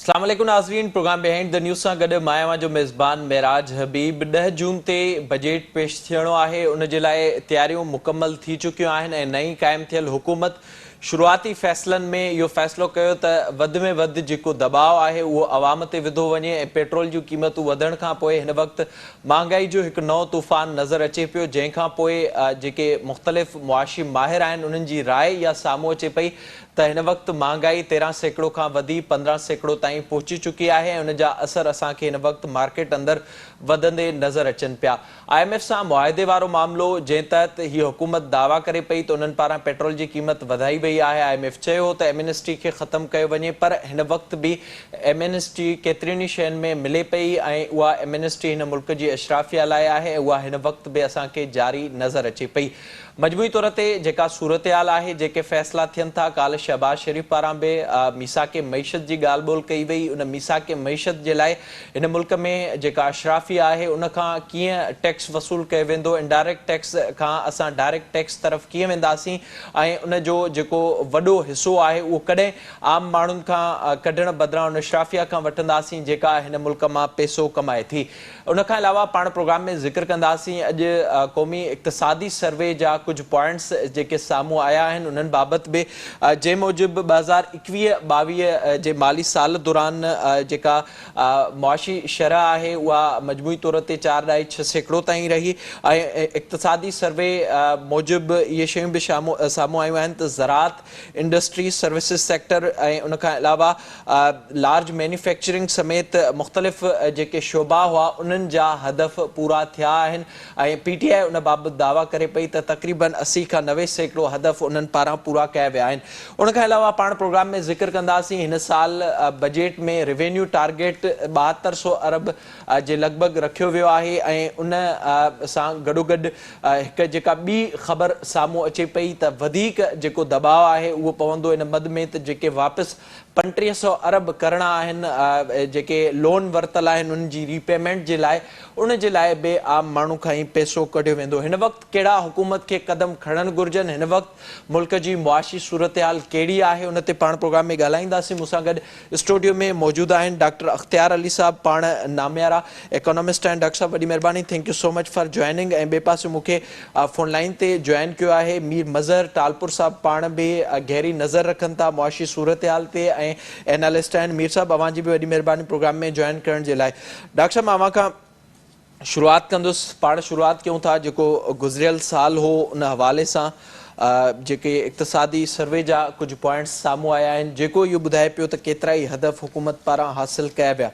अस्सलाम वालेकुम नाज़रीन, प्रोग्राम बिहाइंड द न्यूज़ सां गॾु मां जो मेज़बान मेराज हबीब। 10 जून ते बजट पेश थियणो आहे, उन जे लाइ तयारियूं मुकमल थी चुकियूं आहिनि ऐं नई क़ाइमु थियल हुकूमत शुरूआती फ़ैसिलनि में इहो फ़ैसिलो कयो त वधि में वधि जेको दबाव आहे उहो अवाम ते विधो वञे ऐं पेट्रोल जूं क़ीमतूं वधण खां पोइ हिन वक़्तु महांगाई जो हिकु नओं तूफ़ान नज़र अचे पियो, जंहिंखां पोइ जेके मुख़्तलिफ़ मुआशी माहिर आहिनि उन्हनि जी राय इहा साम्हूं अचे पई त हिन वक़्तु महांगाई 13% खां वधी 15% ताईं पहुची चुकी आहे ऐं उन जा असर असांखे हिन वक़्तु मार्केट अंदरि वधंदे नज़र अचनि पिया। IMF सां मुआहिदे वारो मामिलो जंहिं तहत हीअ हुकूमत दावा करे पई त उन्हनि पारां पेट्रोल जी क़ीमत वधाई वई आहे। IMF चयो त एमनेस्टी खे ख़तमु कयो वञे, पर हिन वक़्तु बि एमनेस्टी केतिरियुनि ई शयुनि में मिले पई ऐं उहा एमनेस्टी हिन मुल्क जी अशराफिया लाइ आहे ऐं उहा हिन वक़्तु बि असांखे जारी नज़र अचे पई। मजमूई तौर ते जेका सूरतहाल आहे, जेके फ़ैसिला थियनि था, काल्ह शहबाज शरीफ़ पारां बि मीसाके मईशत जी ॻाल्हि ॿोल कई वई। उन मीसाके मईशत जे लाइ हिन मुल्क में जेका अशराफिया आहे उनखां कीअं टैक्स वसूल कयो वेंदो, इनडायरेक्ट टैक्स खां असां डायरेक्ट टैक्स तरफ़ कीअं वेंदासीं ऐं उन जो जेको वॾो हिसो आहे उहो कॾहिं आम माण्हुनि खां कढण बदिरां उन अशराफिया खां वठंदासीं जेका हिन मुल्क मां पैसो कमाए थी। उनखां अलावा पाण प्रोग्राम में ज़िक्र कंदासीं अॼु क़ौमी इक़्तिसादी सर्वे जा कुझु पॉइंट्स जेके साम्हूं आया आहिनि उन्हनि बाबति बि, जंहिं मूजिबि 2021-22 जे माली साल दौरान जेका मुआशी शरह आहे उहा मजमूई तौर ते 4.6% ताईं रही ऐं इक़्तिसादी सर्वे मूजिबि इहे शयूं बि साम्हूं आयूं आहिनि त ज़राअत, इंडस्ट्री, सर्विसिस सेक्टर ऐं उनखां अलावा लार्ज मैन्युफैक्चरिंग समेत मुख़्तलिफ़ जेके शोबा हुआ उन्हनि जा हदफ़ पूरा थिया आहिनि ऐं PTI उन बाबति दावा करे पई त तक़रीबन 80 खां 90% हदफ़ उन्हनि पारां पूरा कया विया आहिनि। उनखां अलावा पाण प्रोग्राम में ज़िक्र कंदासीं हिन साल बजट में रेवेन्यू टारगेट 7200 अरब जे लॻभॻि रखियो वियो आहे ऐं उन सां गॾोगॾु हिकु जेका ॿी ख़बर साम्हूं अचे पई त वधीक जेको दबाव आहे उहो पवंदो इन मद में त जेके वापसि 3500 अरब करणा आहिनि जेके लोन वरितल आहिनि उन्हनि जी रीपेमेंट जे लाइ, उन जे लाइ बि आम माण्हू खां ई पैसो कढियो वेंदो। हिन वक़्तु कहिड़ा हुकूमत खे क़दम खणणु घुरिजनि, हिन वक़्तु मुल्क जी मुआशी सूरतहाल कहिड़ी आहे, उन ते पाण प्रोग्राम में ॻाल्हाईंदासीं। मूंसां गॾु स्टूडियो में मौजूदु आहिनि डॉक्टर अख्तियार अली साहब, पाण नामियारा इकोनॉमिस्ट आहिनि। डॉक्टर साहब वॾी महिरबानी, thank you so much for joining. ऐं ॿिए पासे मूंखे फ़ोन लाइन ते जॉइन कयो आहे मीर मज़हर टालपुर साहब, पाण बि गहरी नज़र रखनि था मुआशी सूरतहाल ते ऐं एनालिस्ट आहिनि। मीर साहब अवां जी बि वॾी महिरबानी प्रोग्राम में जॉइन करण जे लाइ। डॉक्टर साहब मां अवां खां शुरूआत कंदुसि। पाण शुरूआत कयूं था जेको गुज़िरियल साल हो उन हवाले सां जेके इक़्तिसादी सर्वे जा कुझु पॉइंट्स साम्हूं आया आहिनि, जेको इहो ॿुधाए पियो त केतिरा ई हदफ़ हुकूमत पारां हासिल कया विया।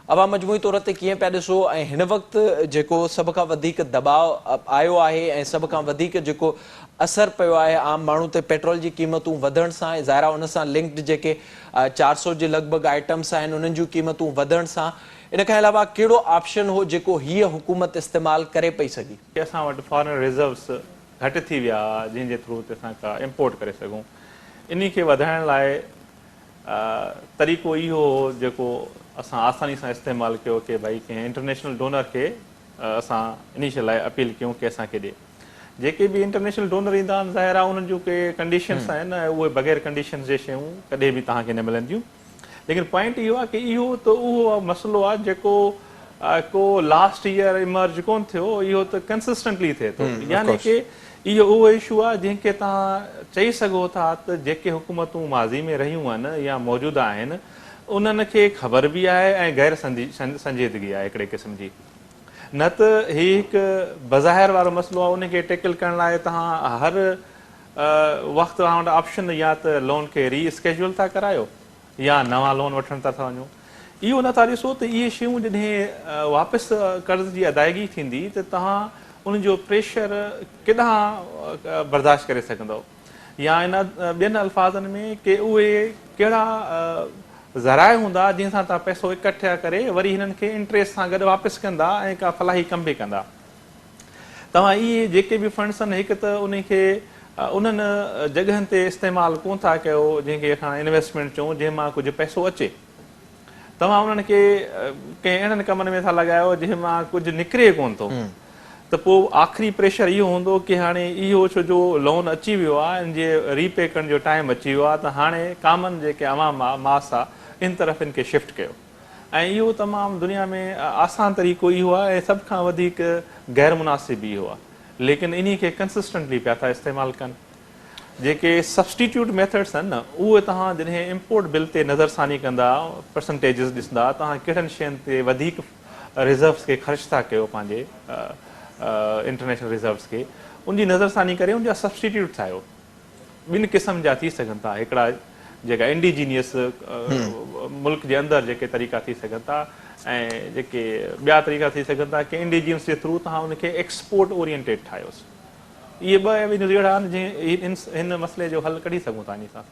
अवां मजमूई तौर ते कीअं पिया ॾिसो ऐं हिन वक़्तु जेको सभ खां वधीक दबाव आयो आहे ऐं सभ खां वधीक जेको असरु पियो आहे आम माण्हू ते पेट्रोल जी क़ीमतूं वधण सां ऐं ज़ाहिर उन सां लिंक्ड जेके 400 जे लॻभॻि आइटम्स आहिनि उन्हनि जूं क़ीमतूं वधण सां, इन खां अलावा कहिड़ो ऑप्शन हो जेको हीअ हुकूमत इस्तेमालु करे पई सघी? असां वटि फॉरेन रिज़र्व्स घटि थी विया जंहिंजे थ्रू ते असां का इम्पोर्ट करे सघूं। इन खे वधाइण लाइ तरीक़ो इहो हो जेको असां आसानी सां इस्तेमालु कयो कि भई कंहिं इंटरनेशनल डोनर खे असां इन शइ लाइ अपील कयूं कि असांखे ॾिए। जेके बि इंटरनेशनल डोनर ईंदा आहिनि ज़ाहिर आहे उन्हनि जूं के कंडीशन्स आहिनि ऐं उहे बग़ैर कंडीशन्स जे शयूं कॾहिं बि तव्हांखे न मिलंदियूं। लेकिन पॉइंट इहो आहे कि इहो त उहो मसइलो आहे जेको को लास्ट ईयर इमर्ज कोन थियो, इहो त कंसिस्टेंटली थिए थो। यानी कि इहो उहो इशू आहे जंहिंखे तव्हां चई सघो था त जेके हुकूमतूं माज़ी में रहियूं आहिनि या मौजूदा आहिनि उन्हनि खे ख़बर बि आहे ऐं गैर संजीदगी आहे हिकिड़े क़िस्म जी। न त ही हिकु बज़ाहिर वारो मसइलो आहे, उनखे टैकल करण लाइ तव्हां हर वक़्तु तव्हां वटि ऑप्शन या त लोन खे रीस्केड्यूल था करायो या नवां लोन वठण था वञो। इहो नथा ॾिसो त इहे शयूं जॾहिं वापसि कर्ज़ जी अदायगी थींदी त तव्हां उनजो प्रेशर केॾांहुं बर्दाश्त करे सघंदव, या इन ॿियनि अल्फाज़नि में कि उहे कहिड़ा ज़राए हूंदा जंहिंसां तव्हां पैसो इकठा करे वरी हिननि खे इंट्रेस्ट सां गॾु वापसि कंदा ऐं का फलाही कम बि कंदा। तव्हां इहे जेके बि फंड्स आहिनि हिकु त उनखे उन्हनि जॻहियुनि ते इस्तेमालु कोन था कयो जंहिंखे असां इन्वेस्टमेंट चऊं जंहिं मां कुझु पैसो अचे। तव्हां उन्हनि खे कंहिं अहिड़नि कमनि में था लॻायो जंहिं मां कुझु निकिरे कोन थो, त पोइ आख़िरी प्रेशर इहो हूंदो कि हाणे इहो छो जो लोन अची वियो आहे इन जे रीपे करण जो टाइम अची वियो आहे त हाणे कामनि जेके अवाम मास आहे इन तरफ़ इनखे शिफ्ट कयो ऐं इहो तमामु दुनिया में आसान तरीक़ो इहो आहे ऐं सभ खां वधीक गैर मुनासिब इहो आहे लेकिन इन खे कंसिस्टेंटली पिया था इस्तेमालु कनि जेके सब्सटीट्यूट मेथड्स आहिनि न उहे तव्हां जॾहिं इम्पोर्ट बिल ते नज़रसानी कंदा परसेंटेजिस ॾिसंदा तव्हां कहिड़नि शयुनि ते वधीक रिज़र्व्स खे ख़र्च था कयो पंहिंजे इंटरनेशनल रिज़र्व्स खे उनजी नज़रसानी करे उनजा सब्सटीट्यूट ठाहियो ॿिनि क़िस्म जा थी सघनि था हिकिड़ा जेका इंडिजीनियस मुल्क जे अंदरि जेके तरीक़ा थी सघनि था ऐं जेके ॿिया तरीक़ा थी सघनि था की इंडिजीनियस जे थ्रू तव्हां उनखे एक्सपोर्ट ओरिएंटेड ठाहियोसि इहे ॿ एवेन्यूज़ अहिड़ा आहिनि जंहिं हिन मसइले जो हल कढी सघूं था इन सां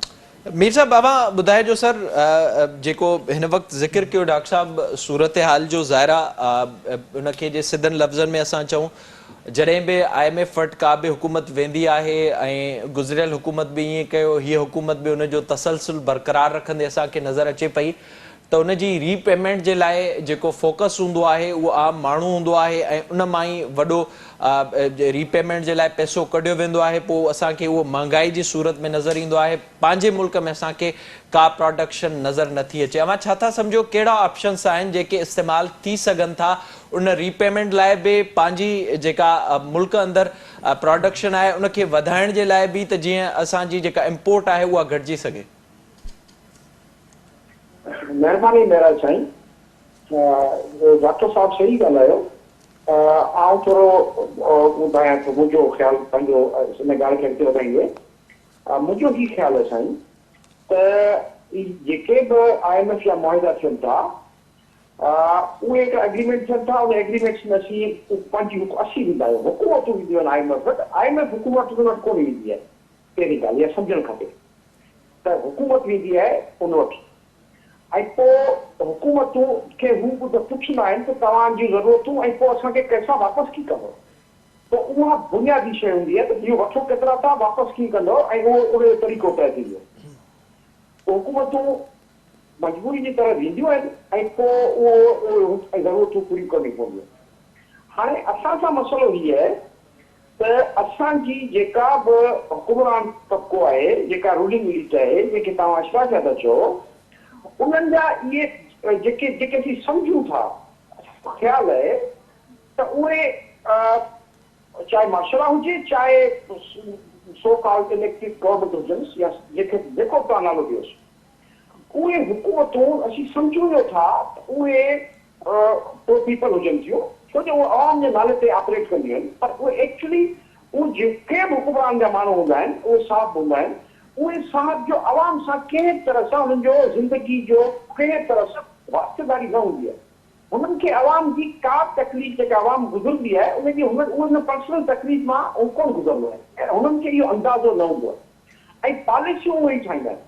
मीर साहब बाबा ॿुधाइजो सर जेको हिन वक़्तु ज़िक्र कयो डॉक्टर साहब सूरत हाल जो ज़ाहिरा उनखे जे सिधनि लफ़्ज़नि में असां चऊं जॾहिं बि IMF वटि का बि हुकूमत वेंदी आहे ऐं गुज़िरियल हुकूमत बि ईअं कयो हीअ हुकूमत बि उनजो तसलसल बरक़रार रखंदे असांखे नज़र अचे पई त उनजी रीपेमेंट जे लाइ जेको फोकस हूंदो आहे उहो आम माण्हू हूंदो आहे ऐं उन मां ई वॾो रीपेमेंट जे लाइ पैसो कढियो वेंदो आहे पोइ असांखे उहो महांगाई जी सूरत में नज़र ईंदो आहे पंहिंजे मुल्क में असांखे का प्रोडक्शन नज़र नथी अचे अवां छा था सम्झो कहिड़ा ऑप्शन्स आहिनि जेके इस्तेमालु थी सघनि था उन रीपेमेंट लाइ बि पंहिंजी जेका मुल्क अंदरि प्रोडक्शन आहे उनखे वधाइण जे लाइ बि त जीअं असांजी जेका इम्पोर्ट आहे उहा घटिजी सघे महिरबानी महिराज साईं डॉक्टर साहब सही ॻाल्हायो आउं थोरो ॿुधायां थो मुंहिंजो ख़्यालु पंहिंजो हिन ॻाल्हि खे अॻिते वधाईंदे मुंहिंजो ही ख़्यालु आहे साईं त जेके बि IMF जा मुआहिदा थियनि था उहे हिकु एग्रीमेंट थियनि था उन एग्रीमेंट्स में असीं पंहिंजी असीं ॾींदा आहियूं हुकूमतूं ईंदियूं आहिनि IMF वटि IMF हुकूमत उन वटि कोन ईंदी आहे पहिरीं ॻाल्हि इहा सम्झणु खपे त हुकूमत ईंदी आहे उन वटि ऐं पोइ हुकूमतूं खे हू पुछंदा आहिनि त तव्हांजी ज़रूरतूं ऐं पोइ असांखे पैसा वापसि कीअं कंदो त उहा बुनियादी शइ हूंदी आहे त इहो वठो केतिरा था वापसि कीअं कंदो ऐं उहो उन जो तरीक़ो तइ थी वियो हुकूमतूं मजबूरी जी तरह ॾींदियूं आहिनि ऐं पोइ उहो ज़रूरतूं पूरियूं करणियूं पवंदियूं हाणे असां सां मसइलो हीअ आहे त असांजी जेका बि हुकुमरान तबिको आहे जेका रूलिंग लीड आहे जेके तव्हां अशराफिया था चओ उन्हनि जा इहे जेके असीं सम्झूं था ख़्यालु आहे त उहे चाहे माशरा हुजे चाहे सो कॉल्ड इलेक्टेड गवर्नमेंट हुजनि या जेको तव्हां नालो ॾियोसि उहे हुकूमतूं असीं सम्झूं था त उहे पोइ पीपल हुजनि थियूं छो जो उहे आवाम जे नाले ते ऑपरेट कंदियूं आहिनि पर उहे एक्चुअली उहे जेके बि हुकुमरान जा माण्हू हूंदा आहिनि उहे साहब हूंदा आहिनि उहे साहब जो आवाम सां कंहिं तरह सां हुननि जो ज़िंदगी जो कंहिं तरह सां वास्तेदारी न हूंदी आहे हुननि खे आवाम जी का तकलीफ़ जेका आवाम गुज़रंदी आहे उनजी उन पर्सनल तकलीफ़ मां उहो कोन गुज़रंदो आहे ऐं हुननि खे इहो अंदाज़ो न हूंदो आहे ऐं पॉलिसियूं उहे ई ठाहींदा आहिनि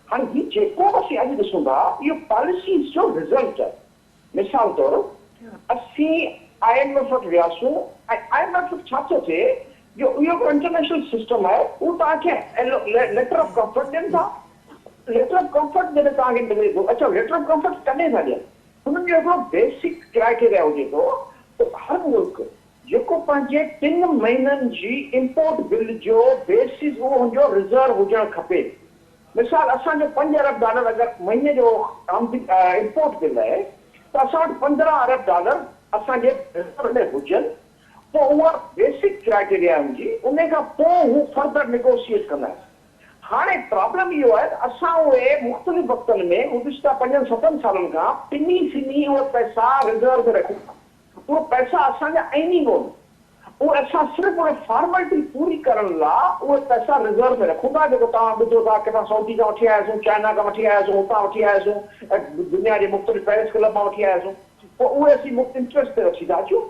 हाणे हीउ जेको बि असीं अॼु ॾिसूं था इहो पॉलिसीज़ जो रिज़ल्ट आहे मिसाल तौरु असीं IMF वटि वियासीं ऐं IMF वटि छा थो थिए जो इहो इंटरनेशनल सिस्टम आहे उहो तव्हांखे लेटर ऑफ कंफर्ट ॾियनि था लेटर ऑफ कंफर्ट जॾहिं तव्हांखे मिले थो अच्छा लेटर ऑफ कंफर्ट कॾहिं था ॾियनि हुननि जो हिकिड़ो बेसिक क्राइटेरिया हुजे थो त हर मुल्क जेको पंहिंजे 3 महीननि जी इम्पोर्ट बिल जो बेसिस उहो हुनजो रिज़र्व हुजणु खपे मिसाल असांजो $5 अरब अगरि महीने जो इम्पोर्ट बिल आहे त असां वटि $15 अरब असांजे रिज़र्व में हुजनि पोइ उहा बेसिक क्राइटेरिया हुनजी उन खां पोइ हू फर्दर नेगोशिएट कंदा आहिनि हाणे प्रॉब्लम इहो आहे त असां उहे मुख़्तलिफ़ वक़्तनि में गुज़िश्ता 5-7 सालनि खां पिनी उहे पैसा रिज़र्व में रखूं था उहे पैसा असांजा आहिनि ई कोन उहे असां सिर्फ़ु उहे फॉर्मेलिटी पूरी करण लाइ उहे पैसा रिज़र्व में रखूं था जेको तव्हां ॿुधो था किथां सऊदी खां वठी आयासीं चाइना खां वठी आयासीं हुतां वठी आयासीं दुनिया जे मुख़्तलिफ़ पेरिस क्लब मां वठी आयासीं पोइ उहे असीं मुफ़्त इंट्रस्ट ते रखी था अचूं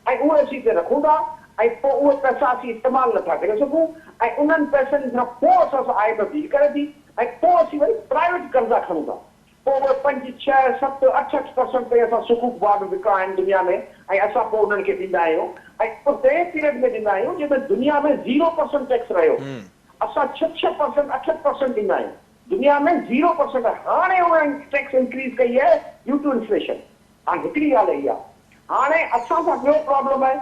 ऐं उहे असीं हिते रखूं था ऐं पोइ उहे पैसा असीं इस्तेमालु नथा करे सघूं ऐं उन्हनि पैसनि खां पोइ असां सां IMF डील करे थी ऐं पोइ असीं वरी प्राइवेट कर्ज़ा खणूं था पोइ उहे 5, 6, 7, 8% ते असां सुकूक बाग विकिणा आहिनि दुनिया में ऐं असां पोइ उन्हनि खे ॾींदा आहियूं ऐं पोइ तंहिं पीरियड में ॾींदा आहियूं जंहिंमें दुनिया में 0% टैक्स रहियो असां 6% 8% ॾींदा आहियूं दुनिया में 0% हाणे उहे टैक्स इंक्रीज़ कई आहे ड्यू टू इन्फ्लेशन हाणे हिकिड़ी ॻाल्हि इहा हाणे असां सां ॿियो प्रॉब्लम आहे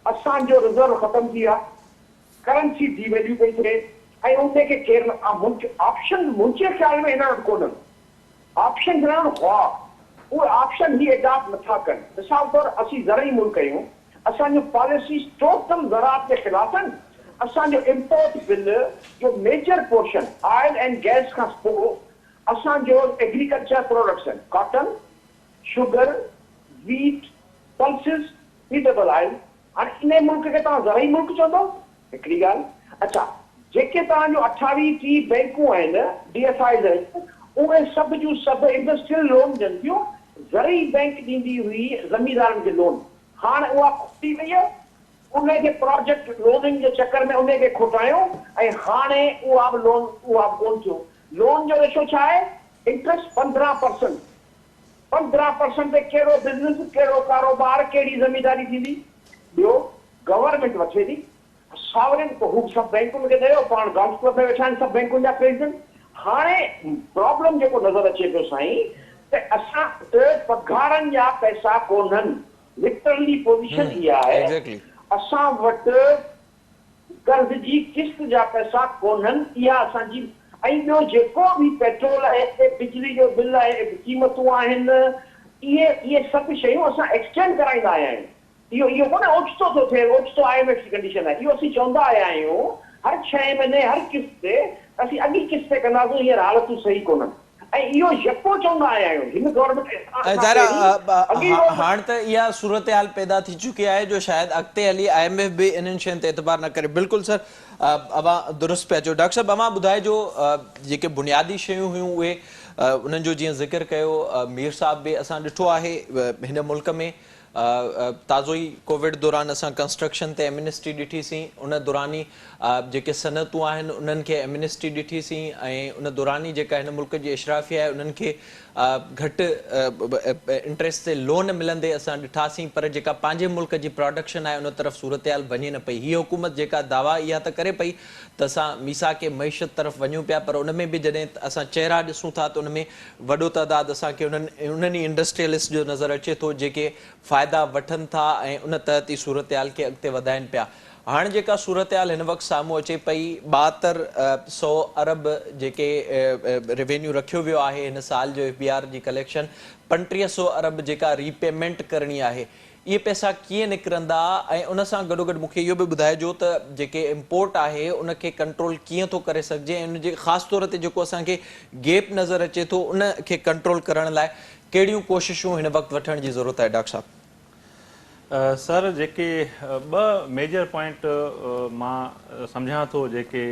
असांजो रिज़र्व ख़तमु थी विया करंसी डिवैल्यू पई थिए ऐं उनखे केरु ऑप्शन मुंहिंजे ख़्याल में हिन वटि कोन्हनि ऑप्शन ॾियण हुआ उहे ऑप्शन ही एडॉप्ट नथा कनि। मिसाल तौर असीं ज़रई मुल्क आहियूं, असांजो पॉलिसीज़ टोटल ज़राअत जे ख़िलाफ़ आहिनि। असांजो इम्पोर्ट बिल जो major portion oil and gas खां पोइ असांजो एग्रीकल्चर प्रोडक्ट्स आहिनि, cotton, sugar, wheat, pulses, edible oil. हाणे इन मुल्क खे तव्हां ज़रई मुल्क चवंदो, हिकिड़ी ॻाल्हि। अच्छा, जेके तव्हांजो 28-30 बैंकूं आहिनि, DFIs आहिनि, उहे सभु जूं सभु इंडस्ट्रियल लोन ॾियनि थियूं। ज़रई बैंक ॾींदी हुई ज़मींदारनि खे लोन, हाणे उहा खुटी वई आहे। उनखे प्रोजेक्ट लोनिंग जे चकर में उनखे खुटायो ऐं हाणे उहा बि उहा बि कोन थियो। लोन जो रेशो छा आहे? इंट्रस्ट 15%। 15% ते कहिड़ो बिज़नेस, कहिड़ो कारोबार, कहिड़ी ज़मींदारी थींदी? ॿियो, गवर्नमेंट वठे थी, सॉवरेन हू सभु बैंकुनि खे ॾियो, पाण गाउंस क्लब में वेठा आहिनि सभु बैंकुनि जा प्रेसिडेंट। हाणे प्रॉब्लम जेको नज़र अचे पियो साईं, त असां वटि पघारनि जा पैसा कोन्हनि। लिटरली पोज़ीशन इहा आहे, एग्जैक्टली असां वटि कर्ज़ जी किस्त जा पैसा कोन्हनि, इहा असांजी। ऐं ॿियो जेको बि पेट्रोल आहे, बिजली जो बिल आहे, क़ीमतूं आहिनि, इहे सभु शयूं असां एक्सटेंड कराईंदा आया आहियूं। इहो कोन्हे ओचितो थो थिए, ओचितो IMF जी कंडीशन आहे। इहो असीं चवंदा आया आहियूं हर 6 महीने हर किस्त ते असीं अॻी किस्त ते कंदासीं, हींअर हालतूं सही कोन्हनि। ऐं इहो यको चवंदा आया आहियूं हिन गवर्नमेंट। हाणे त इहा सूरत हाल पैदा थी चुकी आहे जो शायदि अॻिते हली IMF बि इन्हनि शयुनि ते एतबार न करे। बिल्कुलु सर, अवां दुरुस्त पिया चओ। डॉक्टर साहब, अवां ॿुधाइजो जेके बुनियादी शयूं हुयूं उहे उन्हनि जो जीअं ज़िक्र कयो मीर साहब बि, असां ॾिठो आहे हिन मुल्क में ताज़ो ई कोविड दौरान असां कंस्ट्रक्शन ते एमनेस्टी ॾिठीसीं, उन दौरान ई जेके सनतूं आहिनि उन्हनि खे एमनेस्टी ॾिठीसीं, ऐं उन दौरान ई जेका हिन मुल्क जी इशराफिया आहे उन्हनि खे घटि इंट्रस्ट ते लोन मिलंदे असां ॾिठासीं। पर जेका पंहिंजे मुल्क जी प्रोडक्शन आहे उन तरफ़ सूरत हाल वञे न पई। हीअ हुकूमत जेका दावा इहा त करे पई त असां मीसाक मईशत तरफ़ वञूं पिया, पर उन में बि जॾहिं असां चहिरा ॾिसूं था त उन में वॾो तइदादु असांखे उन्हनि इंडस्ट्रियलिस्ट जो नज़र अचे थो जेके फ़ाइदा वठनि था ऐं उन तहत ई सूरत हाल खे अॻिते वधाइनि पिया। हाणे जेका सूरत हाल हिन वक़्तु साम्हूं अचे पई, 7200 अरब जेके रेवेन्यू रखियो वियो आहे हिन साल जो FBR जी कलेक्शन, 3500 अरब जेका रीपेमेंट करणी आहे, इहे पैसा कीअं निकिरंदा? ऐं उन सां गॾोगॾु मूंखे इहो बि ॿुधाइजो त जेके इम्पोर्ट आहे उनखे कंट्रोल कीअं थो करे सघिजे, ऐं उनजे ख़ासि तौर ते जेको असांखे गैप नज़र अचे थो उनखे कंट्रोल करण लाइ कहिड़ियूं कोशिशूं हिन वक़्तु वठण जी ज़रूरत आहे? डॉक्टर साहब सर, जेके ॿ मेजर पॉइंट मां सम्झां थो जेके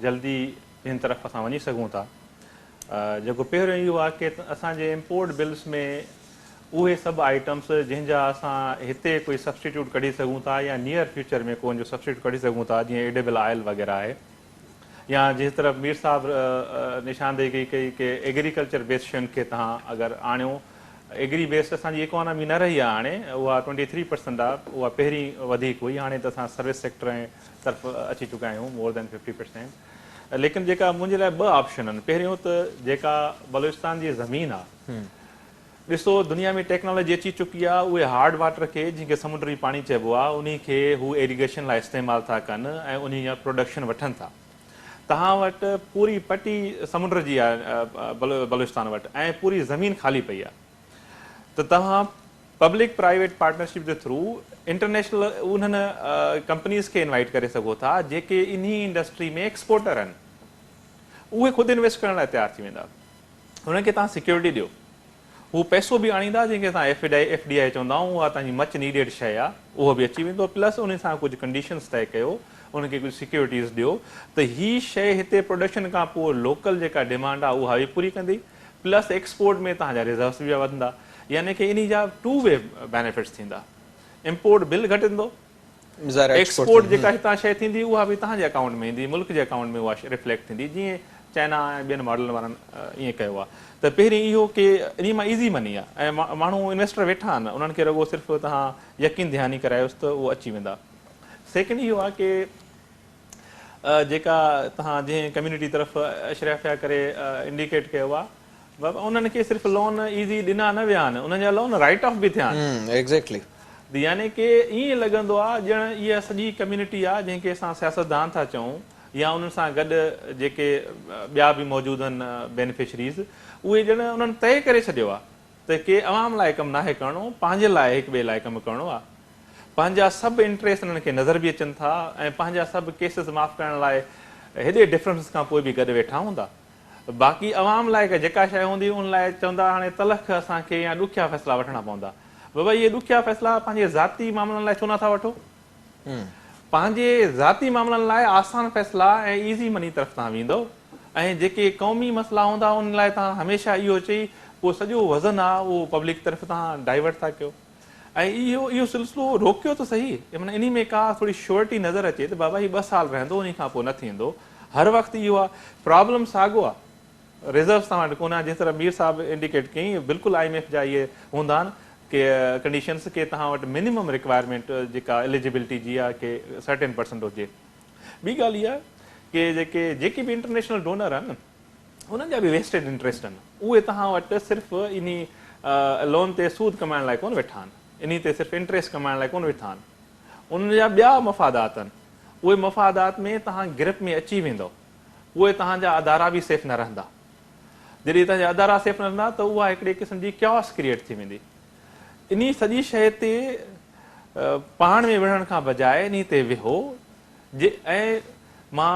जल्दी हिन तरफ़ असां वञी सघूं था। जेको पहिरियों इहो आहे कि असांजे इम्पोर्ट बिल्स में उहे सभु आइटम्स जंहिंजा असां हिते कोई सब्सटीट्यूट कढी सघूं था या नियर फ्यूचर में को जो सब्सटीट्यूट कढी सघूं था, जीअं एडेबल ऑयल वग़ैरह आहे, या जिस तरफ़ मीर साहब निशानदेही कई कि एग्रीकल्चर बेस्ड शयुनि खे तव्हां अगरि आणियो। एग्री बेस्ड असांजी इकोनॉमी न रही आहे हाणे, उहा 23% आहे, उहा पहिरीं वधीक हुई, हाणे त असां सर्विस सेक्टर ऐं तरफ़ अची चुका आहियूं मोर देन 50%। लेकिन जेका मुंहिंजे लाइ ॿ ऑप्शन आहिनि। पहिरियों त जेका बलूचिस्तान जी ज़मीन आहे, ॾिसो दुनिया में टेक्नोलॉजी अची चुकी आहे, उहे हार्ड वाटर खे जंहिंखे समुंडी पाणी चइबो आहे उन खे हू इरीगेशन लाइ इस्तेमालु था कनि ऐं उन जा प्रोडक्शन वठनि था। तव्हां वटि पूरी पटी समुंड जी आहे बलूचिस्तान वटि, ऐं पूरी ज़मीन ख़ाली पई आहे, त तव्हां पब्लिक प्राइवेट पार्टनरशिप जे थ्रू इंटरनेशनल उन्हनि कंपनीज़ खे इनवाइट करे सघो था जेके इन इंडस्ट्री में एक्सपोर्टर आहिनि। उहे ख़ुदि इन्वेस्ट करण लाइ तयारु थी वेंदा, हुननि खे तव्हां सिक्योरिटी ॾियो, हू पैसो बि आणींदा जंहिंखे तव्हां FDI चवंदा आहियूं, उहा तव्हांजी मच नीडेड शइ आहे, उहो बि अची वेंदो। प्लस उन सां कुझु कंडीशन्स तय कयो, उनखे कुझु सिक्योरिटीज़ ॾियो, त हीअ शइ हिते प्रोडक्शन खां पोइ लोकल जेका डिमांड आहे उहा बि पूरी कंदी, प्लस एक्सपोर्ट में तव्हांजा रिज़र्व्स बि वधंदा। यानी कि इन जा 2 वे बेनिफिट्स थींदा। इम्पोर्ट बिल घटंदो, एक्सपोर्ट जेका हितां शइ थींदी उहा बि तव्हांजे अकाउंट में ईंदी, मुल्क जे अकाउंट में उहा रिफ्लेक्ट थींदी, जीअं चाइना ऐं ॿियनि मॉडल वारनि ईअं कयो आहे। त पहिरीं इहो कि इन मां ईज़ी मनी आहे, ऐं माण्हू इन्वेस्टर वेठा आहिनि, उन्हनि खे रुॻो सिर्फ़ु तव्हां यकीन ध्यानी करायोसि त उहो अची वेंदा। सेकेंड इहो आहे कि जेका तव्हां जंहिं कम्यूनिटी तरफ़ अशराफिया करे इंडिकेट कयो आहे, उन्हनि खे सिर्फ़ु लोन ईज़ी ॾिना न विया आहिनि, उन्हनि जा लोन राइट ऑफ बि थिया आहिनि। एग्ज़ैक्टली, यानी कि ईअं लॻंदो आहे ॼण इहा सॼी कम्यूनिटी आहे जंहिंखे असां सियासतदान था चऊं, या उन्हनि सां गॾु जेके ॿिया बि मौजूदु आहिनि बेनिफिशरीज़, उहे ॼण उन्हनि तइ करे छॾियो आहे त के अवाम लाइ कमु नाहे करिणो, पंहिंजे लाइ हिक ॿिए लाइ कमु करिणो आहे। पंहिंजा सभु इंट्रस्ट उन्हनि खे नज़र बि अचनि था ऐं पंहिंजा सभु केसिस माफ़ करण लाइ हेॾे डिफरेंस खां पोइ बि गॾु वेठा हूंदा। बाक़ी अवाम लाइ जेका शइ हूंदी उन लाइ चवंदा हाणे तलख़ असांखे या ॾुखिया फ़ैसिला वठणा पवंदा। बाबा इहे ॾुखिया फ़ैसिला पंहिंजे ज़ाती मामलनि लाइ छो नथा वठो? पंहिंजे ज़ाती मामलनि लाइ आसान फ़ैसिला ऐं ईज़ी मनी तरफ़ तव्हां वेंदो, ऐं जेके क़ौमी मसइला हूंदा उन लाइ तव्हां हमेशह इहो चई पोइ सॼो वज़न आहे उहो पब्लिक तरफ़ तव्हां डाइवर्ट था कयो। ऐं इहो सिलसिलो रोकियो त सही, माना इन में का थोरी श्योरिटी नज़र अचे त बाबा हीउ 2 साल रहंदो, उन खां पोइ न थींदो। हर वक़्तु इहो आहे, प्रॉब्लम साॻियो आहे, रिज़र्व्स तव्हां वटि कोन आहे। जिस तरह मीर साहब इंडिकेट कयईं, बिल्कुलु IMF जा इहे हूंदा आहिनि कि कंडीशन्स के तव्हां वटि मिनिमम रिक्वायरमेंट जेका एलिजिबिलिटी जी आहे कि सर्टेन% हुजे। ॿी ॻाल्हि इहा कि जेके बि इंटरनेशनल डोनर आहिनि उन्हनि जा बि वेस्टेड इंट्रस्ट आहिनि, उहे तव्हां वटि सिर्फ़ु इन लोन ते सूद कमाइण लाइ कोन वेठा आहिनि, इन ते सिर्फ़ु इंट्रस्ट कमाइण लाइ कोन वेठा आहिनि। उन्हनि जा ॿिया मफ़ादात आहिनि, उहे मफ़ादात में तव्हां गिरफ़्त में अची वेंदो, उहे तव्हांजा अदारा बि सेफ न रहंदा। जॾहिं तव्हांजा अदारा सेफ न रहंदा त उहा हिकिड़े क़िस्म जी क्यास क्रिएट थी वेंदी। इन सॼी शइ ते पाण में विढ़ण खां बजाए इन ते विहो। ऐं मां